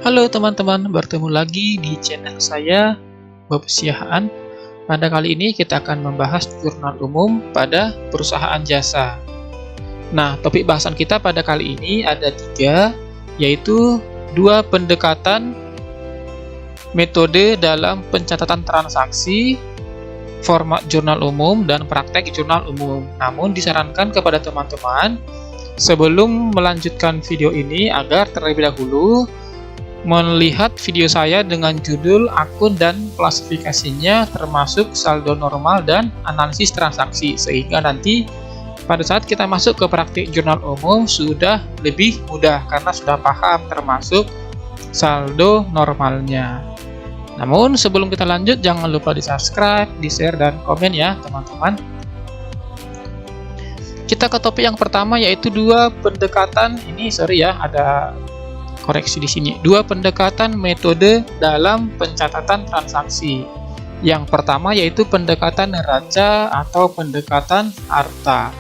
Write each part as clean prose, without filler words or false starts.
Halo teman-teman, bertemu lagi di channel saya, Bob Siahaan. Pada kali ini kita akan membahas jurnal umum pada perusahaan jasa. Nah, topik bahasan kita pada kali ini ada 3, yaitu 2 pendekatan metode dalam pencatatan transaksi, format jurnal umum, dan praktek jurnal umum. Namun disarankan kepada teman-teman sebelum melanjutkan video ini agar terlebih dahulu melihat video saya dengan judul akun dan klasifikasinya, termasuk saldo normal dan analisis transaksi, sehingga nanti pada saat kita masuk ke praktik jurnal umum sudah lebih mudah karena sudah paham termasuk saldo normalnya. Namun sebelum kita lanjut, jangan lupa di subscribe, di share, dan komen ya teman-teman. Kita ke topik yang pertama, yaitu 2 pendekatan ada koreksi di sini. 2 pendekatan metode dalam pencatatan transaksi. Yang pertama yaitu pendekatan neraca atau pendekatan harta.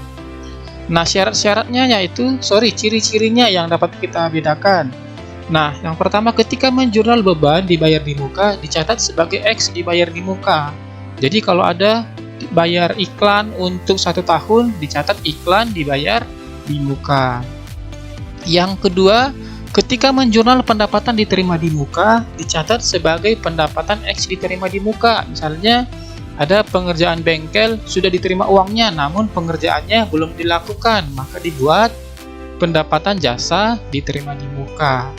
Nah, ciri-cirinya yang dapat kita bedakan. Nah, yang pertama, ketika menjurnal beban dibayar di muka, dicatat sebagai X dibayar di muka. Jadi kalau ada bayar iklan untuk 1 tahun, dicatat iklan dibayar di muka. Yang kedua, ketika menjurnal pendapatan diterima di muka, dicatat sebagai pendapatan X diterima di muka. Misalnya, ada pengerjaan bengkel, sudah diterima uangnya, namun pengerjaannya belum dilakukan, maka dibuat pendapatan jasa diterima di muka.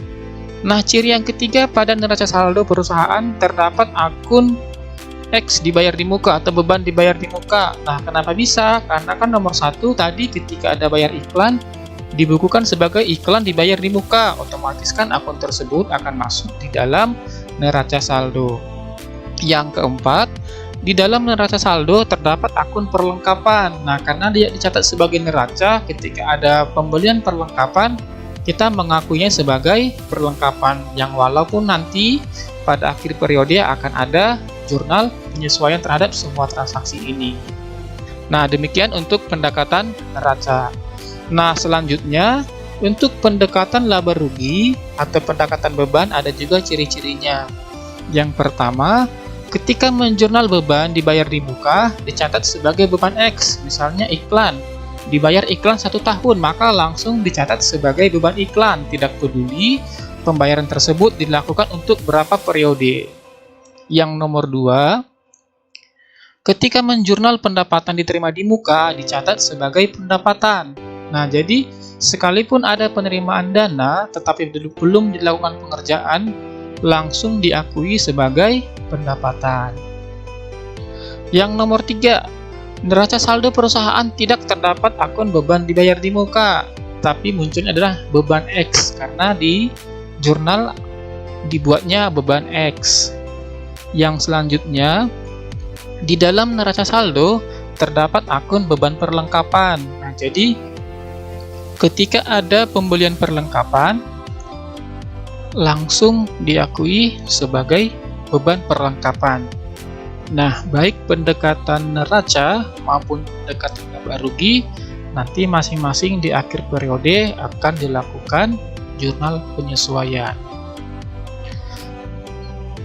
Nah, ciri yang ketiga, pada neraca saldo perusahaan terdapat akun X dibayar di muka atau beban dibayar di muka. Nah, kenapa bisa? Karena kan nomor 1 tadi ketika ada bayar iklan, dibukukan sebagai iklan dibayar di muka, otomatis kan akun tersebut akan masuk di dalam neraca saldo. Yang keempat, di dalam neraca saldo terdapat akun perlengkapan. Nah, karena dia dicatat sebagai neraca, ketika ada pembelian perlengkapan, kita mengakuinya sebagai perlengkapan, yang walaupun nanti pada akhir periode akan ada jurnal penyesuaian terhadap semua transaksi ini. Nah, demikian untuk pendekatan neraca. Nah, selanjutnya untuk pendekatan laba rugi atau pendekatan beban ada juga ciri-cirinya. Yang pertama, ketika menjurnal beban dibayar di muka, dicatat sebagai beban X, misalnya iklan. Dibayar iklan 1 tahun, maka langsung dicatat sebagai beban iklan, tidak peduli pembayaran tersebut dilakukan untuk berapa periode. Yang nomor 2, ketika menjurnal pendapatan diterima di muka, dicatat sebagai pendapatan. Nah, jadi sekalipun ada penerimaan dana tetapi belum dilakukan pengerjaan, langsung diakui sebagai pendapatan. Yang nomor 3, neraca saldo perusahaan tidak terdapat akun beban dibayar di muka, tapi munculnya adalah beban X karena di jurnal dibuatnya beban X. Yang selanjutnya, di dalam neraca saldo terdapat akun beban perlengkapan. Nah, jadi ketika ada pembelian perlengkapan, langsung diakui sebagai beban perlengkapan. Nah, baik pendekatan neraca maupun pendekatan laba rugi, nanti masing-masing di akhir periode akan dilakukan jurnal penyesuaian.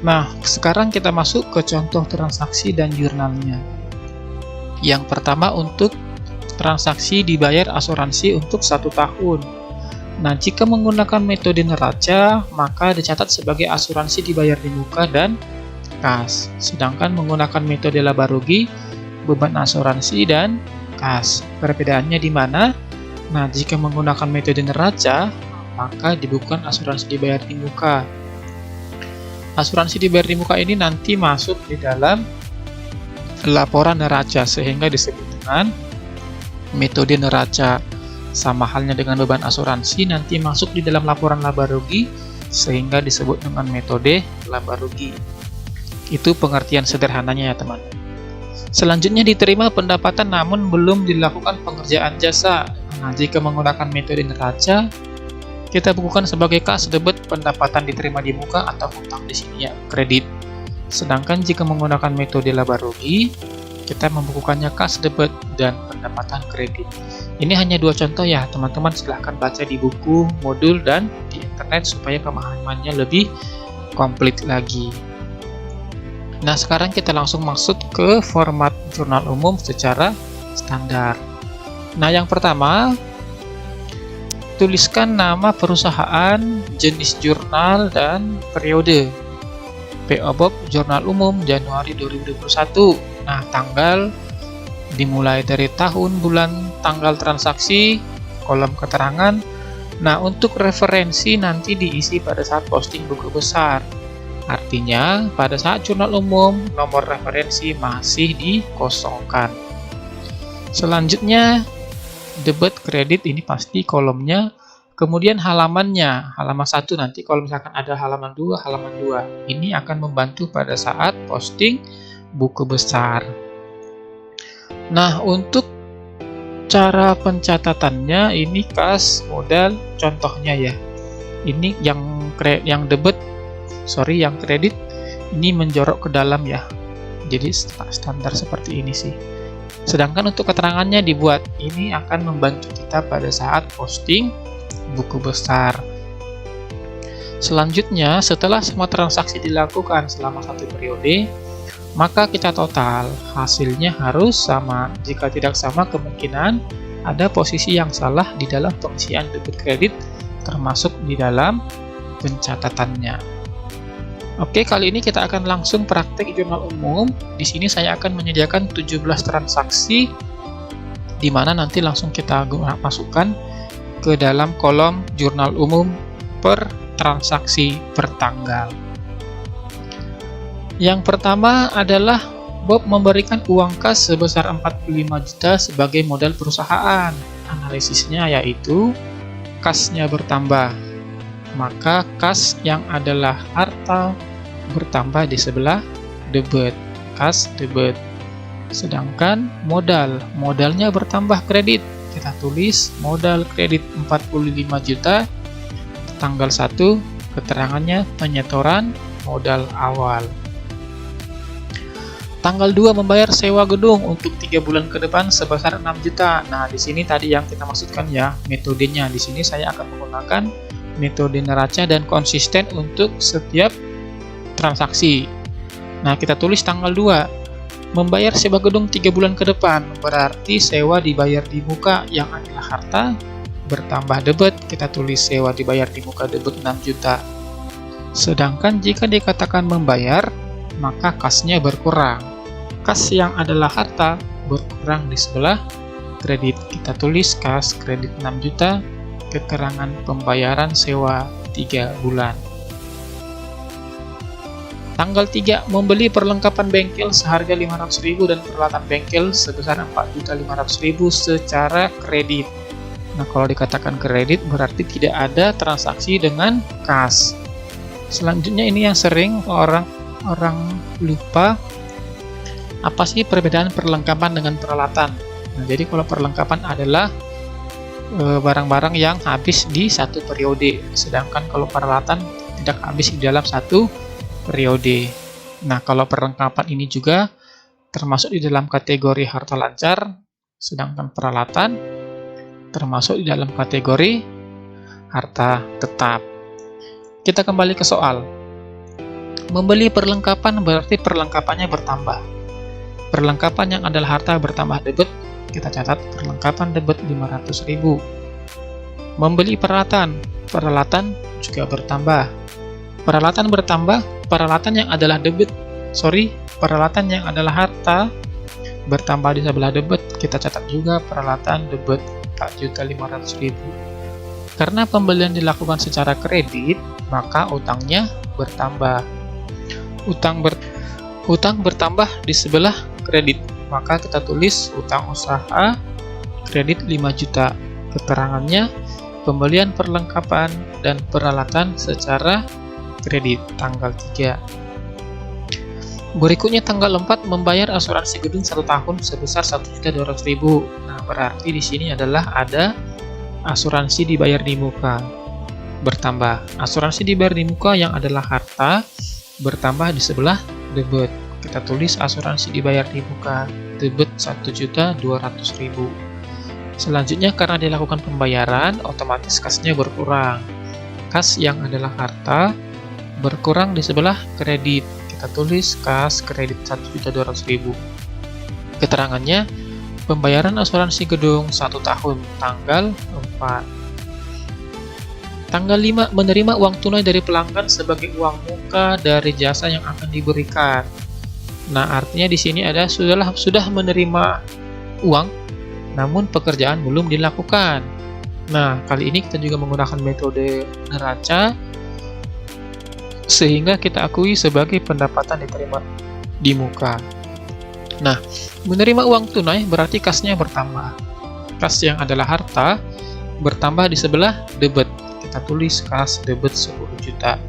Nah, sekarang kita masuk ke contoh transaksi dan jurnalnya. Yang pertama, untuk transaksi dibayar asuransi untuk 1 tahun. Nah, jika menggunakan metode neraca, maka dicatat sebagai asuransi dibayar di muka dan kas. Sedangkan menggunakan metode laba rugi, beban asuransi dan kas. Perbedaannya di mana? Nah, jika menggunakan metode neraca, maka dibukukan asuransi dibayar di muka. Asuransi dibayar di muka ini nanti masuk di dalam laporan neraca, sehingga disebut dengan metode neraca. Sama halnya dengan beban asuransi, nanti masuk di dalam laporan laba rugi, sehingga disebut dengan metode laba rugi. Itu pengertian sederhananya ya teman. Selanjutnya, diterima pendapatan namun belum dilakukan pengerjaan jasa. Nah, jika menggunakan metode neraca, kita bukukan sebagai kas debit pendapatan diterima di muka atau hutang di sini ya, kredit. Sedangkan jika menggunakan metode laba rugi, kita membukukannya kas debit dan pendapatan kredit. Ini hanya 2 contoh ya teman-teman, silahkan baca di buku, modul, dan di internet supaya pemahamannya lebih komplit lagi. Nah, sekarang kita langsung masuk ke format jurnal umum secara standar. Nah, yang pertama, tuliskan nama perusahaan, jenis jurnal, dan periode. PO Box Jurnal Umum Januari 2021. Nah, tanggal dimulai dari tahun, bulan, tanggal transaksi, kolom keterangan. Nah, untuk referensi nanti diisi pada saat posting buku besar. Artinya, pada saat jurnal umum, nomor referensi masih dikosongkan. Selanjutnya, debit kredit ini pasti kolomnya. Kemudian halamannya, halaman 1 nanti kalau misalkan ada halaman 2, halaman 2. Ini akan membantu pada saat posting buku besar. Nah, untuk cara pencatatannya ini kas, modal, contohnya ya. Ini yang debit, yang kredit ini menjorok ke dalam ya. Jadi standar seperti ini sih. Sedangkan untuk keterangannya dibuat, ini akan membantu kita pada saat posting buku besar. Selanjutnya, setelah semua transaksi dilakukan selama 1 periode, maka kita total, hasilnya harus sama. Jika tidak sama, kemungkinan ada posisi yang salah di dalam pengisian debit kredit, termasuk di dalam pencatatannya. Oke, kali ini kita akan langsung praktek jurnal umum. Di sini saya akan menyediakan 17 transaksi, di mana nanti langsung kita masukkan ke dalam kolom jurnal umum per transaksi per tanggal. Yang pertama adalah Bob memberikan uang kas sebesar 45 juta sebagai modal perusahaan. Analisisnya yaitu kasnya bertambah, maka kas yang adalah harta bertambah di sebelah debit, kas debit. Sedangkan modalnya bertambah kredit, kita tulis modal kredit 45 juta, tanggal 1, keterangannya penyetoran modal awal. Tanggal 2 membayar sewa gedung untuk 3 bulan ke depan sebesar 6 juta. Nah, di sini tadi yang kita maksudkan ya, metodenya. Di sini saya akan menggunakan metode neraca dan konsisten untuk setiap transaksi. Nah, kita tulis tanggal 2. Membayar sewa gedung 3 bulan ke depan, berarti sewa dibayar di muka yang adalah harta, bertambah debit, kita tulis sewa dibayar di muka debit 6 juta. Sedangkan jika dikatakan membayar, maka kasnya berkurang. Kas yang adalah harta berkurang di sebelah kredit. Kita tulis kas kredit 6 juta, keterangan pembayaran sewa 3 bulan. Tanggal 3, membeli perlengkapan bengkel seharga 500.000 dan peralatan bengkel sebesar 4.500.000 secara kredit. Nah, kalau dikatakan kredit berarti tidak ada transaksi dengan kas. Selanjutnya ini yang sering orang lupa, apa sih perbedaan perlengkapan dengan peralatan. Nah, jadi kalau perlengkapan adalah barang-barang yang habis di 1 periode, sedangkan kalau peralatan tidak habis di dalam 1 periode. Nah, kalau perlengkapan ini juga termasuk di dalam kategori harta lancar, sedangkan peralatan termasuk di dalam kategori harta tetap. Kita kembali ke soal. Membeli perlengkapan berarti perlengkapannya bertambah. Perlengkapan yang adalah harta bertambah debit, kita catat perlengkapan debit 500.000. Membeli peralatan juga bertambah. Peralatan bertambah, peralatan yang adalah peralatan yang adalah harta bertambah di sebelah debit, kita catat juga peralatan debit 4.500.000. Karena pembelian dilakukan secara kredit, maka utangnya bertambah. Utang bertambah di sebelah kredit, maka kita tulis utang usaha kredit 5 juta. Keterangannya pembelian perlengkapan dan peralatan secara kredit tanggal 3. Berikutnya tanggal 4, membayar asuransi gedung 1 tahun sebesar 1.200.000. Nah, berarti di sini adalah ada asuransi dibayar di muka bertambah. Asuransi dibayar di muka yang adalah harta bertambah di sebelah debit. Kita tulis asuransi dibayar di muka debit 1.200.000. Selanjutnya karena dilakukan pembayaran, otomatis kasnya berkurang. kas yang adalah harta berkurang di sebelah kredit. Kita tulis kas kredit 1.200.000. Keterangannya, pembayaran asuransi gedung 1 tahun, tanggal 4. Tanggal 5, menerima uang tunai dari pelanggan sebagai uang muka dari jasa yang akan diberikan. Nah, artinya di sini ada sudah menerima uang, namun pekerjaan belum dilakukan. Nah, kali ini kita juga menggunakan metode neraca, sehingga kita akui sebagai pendapatan diterima di muka. Nah, menerima uang tunai berarti kasnya bertambah. Kas yang adalah harta bertambah di sebelah debit. Kita tulis kas debit 10 juta.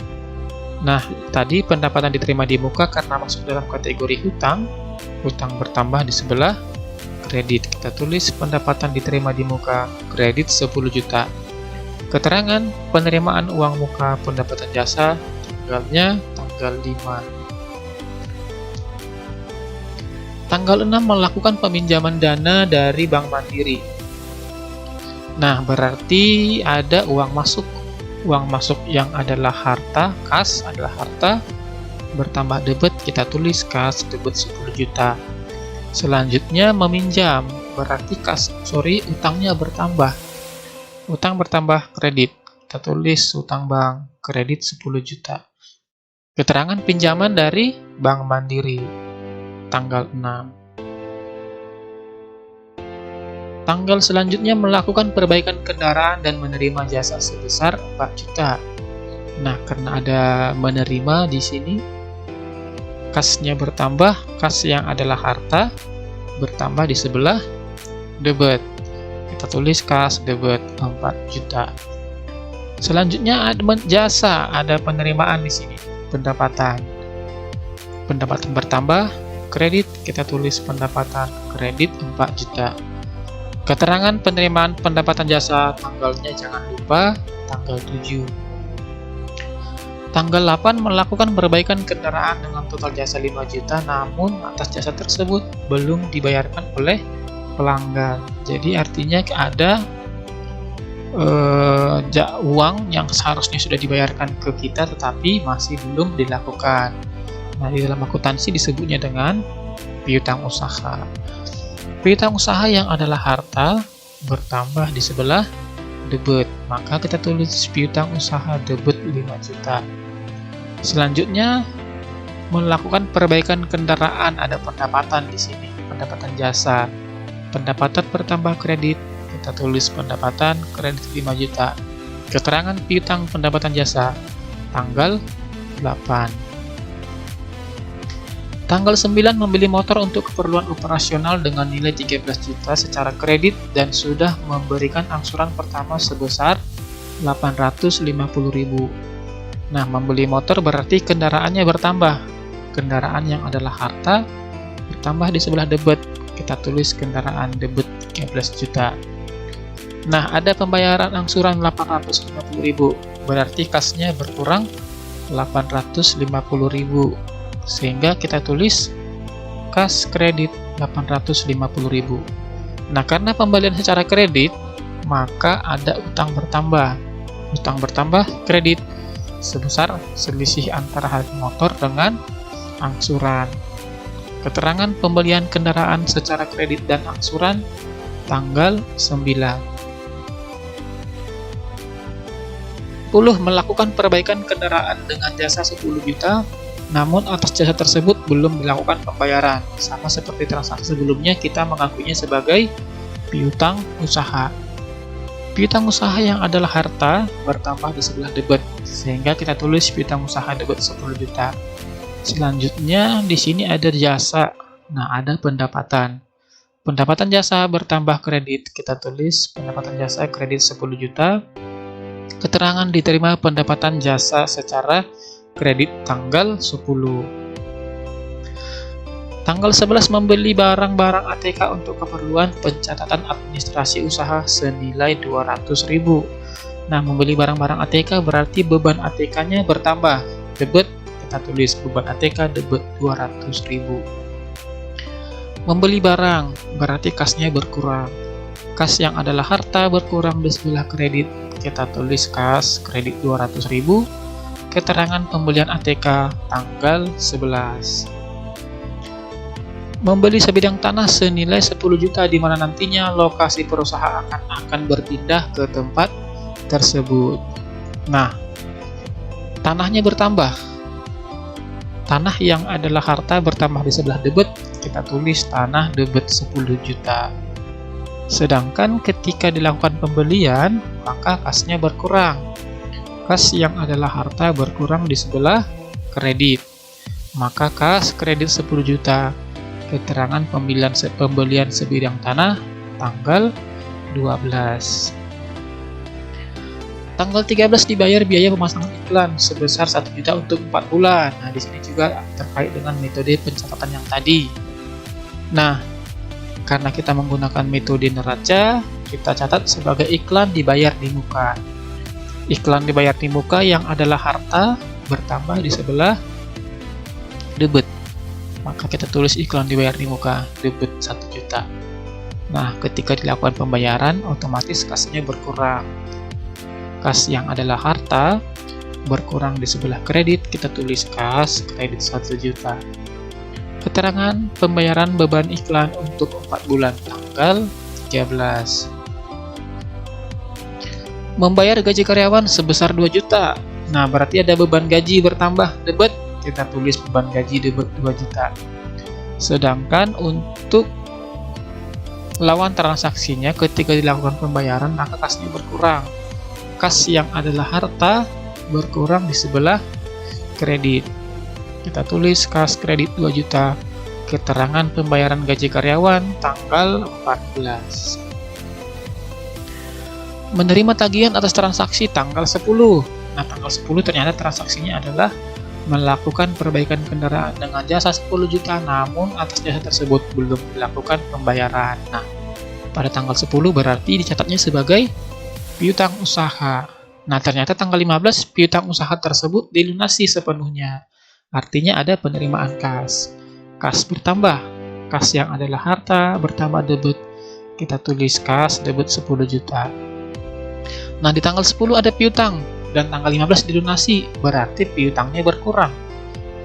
Nah, tadi pendapatan diterima di muka karena masuk dalam kategori hutang, hutang bertambah di sebelah kredit. Kita tulis pendapatan diterima di muka kredit 10 juta. Keterangan penerimaan uang muka pendapatan jasa, tanggalnya tanggal 5. Tanggal 6 melakukan peminjaman dana dari Bank Mandiri. Nah, berarti ada uang masuk. Uang masuk yang adalah harta, kas adalah harta, bertambah debit, kita tulis kas debit 10 juta. Selanjutnya meminjam, berarti utangnya bertambah. Utang bertambah kredit, kita tulis utang bank, kredit 10 juta. Keterangan pinjaman dari Bank Mandiri, tanggal 6. Tanggal selanjutnya melakukan perbaikan kendaraan dan menerima jasa sebesar 4 juta. Nah, karena ada menerima di sini, kasnya bertambah, kas yang adalah harta bertambah di sebelah debit. Kita tulis kas debit 4 juta. Selanjutnya ada jasa, ada penerimaan di sini, pendapatan. Pendapatan bertambah, kredit, kita tulis pendapatan kredit 4 juta. Keterangan penerimaan pendapatan jasa, tanggalnya jangan lupa tanggal 7. Tanggal 8 melakukan perbaikan kendaraan dengan total jasa 5 juta, namun atas jasa tersebut belum dibayarkan oleh pelanggan. Jadi artinya ada uang yang seharusnya sudah dibayarkan ke kita tetapi masih belum dilakukan. Nah, di dalam akuntansi disebutnya dengan piutang usaha. Piutang usaha yang adalah harta bertambah di sebelah debit, maka kita tulis piutang usaha debit 5 juta. Selanjutnya melakukan perbaikan kendaraan, ada pendapatan di sini, pendapatan jasa. Pendapatan bertambah kredit, kita tulis pendapatan kredit 5 juta. Keterangan piutang pendapatan jasa, tanggal 8. Tanggal 9 membeli motor untuk keperluan operasional dengan nilai 13 juta secara kredit dan sudah memberikan angsuran pertama sebesar 850.000. Nah, membeli motor berarti kendaraannya bertambah. Kendaraan yang adalah harta bertambah di sebelah debit. Kita tulis kendaraan debit 13 juta. Nah, ada pembayaran angsuran 850.000. Berarti kasnya berkurang 850.000. Sehingga kita tulis kas kredit 850.000. Nah, karena pembelian secara kredit, maka ada utang bertambah. Utang bertambah kredit sebesar selisih antara harga motor dengan angsuran. Keterangan pembelian kendaraan secara kredit dan angsuran, tanggal 9. 10 melakukan perbaikan kendaraan dengan jasa 10 juta. Namun atas jasa tersebut belum dilakukan pembayaran. Sama seperti transaksi sebelumnya, kita mengakuinya sebagai piutang usaha. Piutang usaha yang adalah harta bertambah di sebelah debit, sehingga kita tulis piutang usaha debit 10 juta. Selanjutnya di sini ada jasa. Nah, ada pendapatan. Pendapatan jasa bertambah kredit, kita tulis pendapatan jasa kredit 10 juta. Keterangan diterima pendapatan jasa secara kredit tanggal 10. Tanggal 11 membeli barang-barang ATK untuk keperluan pencatatan administrasi usaha senilai 200.000. Nah, membeli barang-barang ATK berarti beban ATK-nya bertambah. Debit, kita tulis beban ATK debit 200.000. Membeli barang berarti kasnya berkurang. Kas yang adalah harta berkurang di sebelah kredit. kita tulis kas kredit 200.000, keterangan pembelian ATK tanggal 11. Membeli sebidang tanah senilai 10 juta di mana nantinya lokasi perusahaan akan berpindah ke tempat tersebut. Nah, tanahnya bertambah. Tanah yang adalah harta bertambah di sebelah debit, kita tulis tanah debit 10 juta. Sedangkan ketika dilakukan pembelian, maka kasnya berkurang. Kas yang adalah harta berkurang di sebelah kredit. Maka kas kredit 10 juta. Keterangan pembelian sebidang tanah tanggal 12. Tanggal 13 dibayar biaya pemasangan iklan sebesar 1 juta untuk 4 bulan. Nah, di sini juga terkait dengan metode pencatatan yang tadi. Nah, karena kita menggunakan metode neraca, kita catat sebagai iklan dibayar di muka. Iklan dibayar di muka yang adalah harta bertambah di sebelah debit. Maka kita tulis iklan dibayar di muka, debit 1 juta. Nah, ketika dilakukan pembayaran, otomatis kasnya berkurang. Kas yang adalah harta berkurang di sebelah kredit, kita tulis kas kredit 1 juta. Keterangan pembayaran beban iklan untuk 4 bulan tanggal 13. Membayar gaji karyawan sebesar 2 juta. Nah, berarti ada beban gaji bertambah debit, kita tulis beban gaji debit 2 juta. Sedangkan untuk lawan transaksinya ketika dilakukan pembayaran, maka kasnya berkurang. Kas yang adalah harta berkurang di sebelah kredit. Kita tulis kas kredit 2 juta. Keterangan pembayaran gaji karyawan tanggal 14. Menerima tagihan atas transaksi tanggal 10. Nah, tanggal 10 ternyata transaksinya adalah melakukan perbaikan kendaraan dengan jasa 10 juta, namun atas jasa tersebut belum dilakukan pembayaran. Nah, pada tanggal 10 berarti dicatatnya sebagai piutang usaha. Nah, ternyata tanggal 15 piutang usaha tersebut dilunasi sepenuhnya. Artinya ada penerimaan kas. Kas bertambah. Kas yang adalah harta bertambah debit. Kita tulis kas debit 10 juta. Nah, di tanggal 10 ada piutang dan tanggal 15 dilunasi, berarti piutangnya berkurang.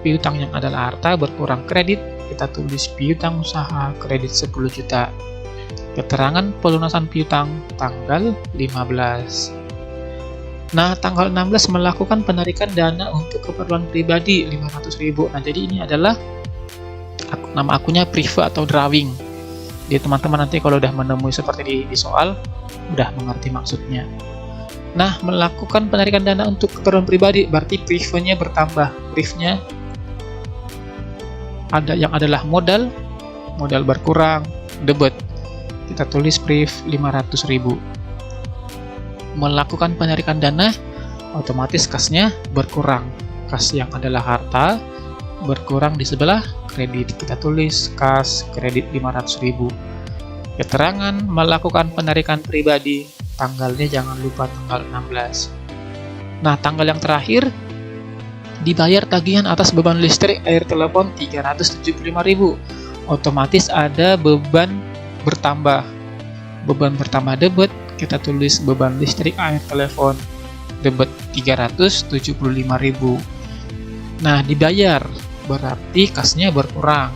Piutang yang adalah harta berkurang kredit, kita tulis piutang usaha kredit 10 juta. Keterangan pelunasan piutang tanggal 15. Nah, tanggal 16 melakukan penarikan dana untuk keperluan pribadi 500.000. Nah, jadi ini adalah nama akunnya private atau drawing. Jadi teman-teman nanti kalau udah menemui seperti di soal, udah mengerti maksudnya. Nah, melakukan penarikan dana untuk keperluan pribadi berarti private-nya bertambah. Private-nya ada yang adalah modal berkurang, debit. Kita tulis priv 500.000. Melakukan penarikan dana, otomatis kasnya berkurang. Kas yang adalah harta berkurang di sebelah kredit. Kita tulis kas kredit 500.000. Keterangan melakukan penarikan pribadi, tanggalnya jangan lupa tanggal 16. Nah, tanggal yang terakhir dibayar tagihan atas beban listrik air telepon 375.000. Otomatis ada beban bertambah. Beban bertambah debit, kita tulis beban listrik air telepon debit 375.000. Nah, dibayar berarti kasnya berkurang.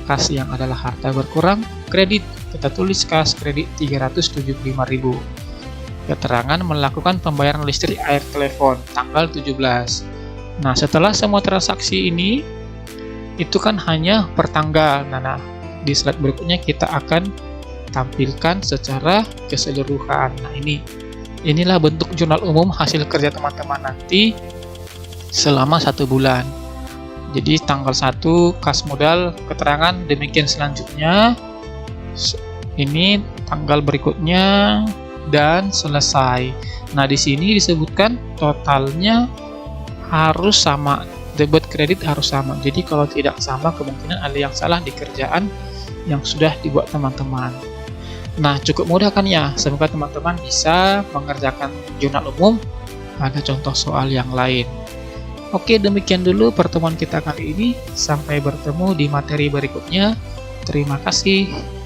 Kas yang adalah harta berkurang, kredit, kita tulis kas kredit 375.000. Keterangan melakukan pembayaran listrik air telepon tanggal 17. Nah, setelah semua transaksi ini itu kan hanya per tanggal. Nah, di slide berikutnya kita akan tampilkan secara keseluruhan. Nah, inilah bentuk jurnal umum hasil kerja teman-teman nanti selama 1 bulan. Jadi tanggal 1 kas modal, keterangan demikian selanjutnya. Ini tanggal berikutnya dan selesai. Nah, di sini disebutkan totalnya harus sama, debit kredit harus sama. Jadi kalau tidak sama, kemungkinan ada yang salah di kerjaan yang sudah dibuat teman-teman. Nah, cukup mudah kan ya? Semoga teman-teman bisa mengerjakan jurnal umum pada contoh soal yang lain. Oke, demikian dulu pertemuan kita kali ini. Sampai bertemu di materi berikutnya. Terima kasih.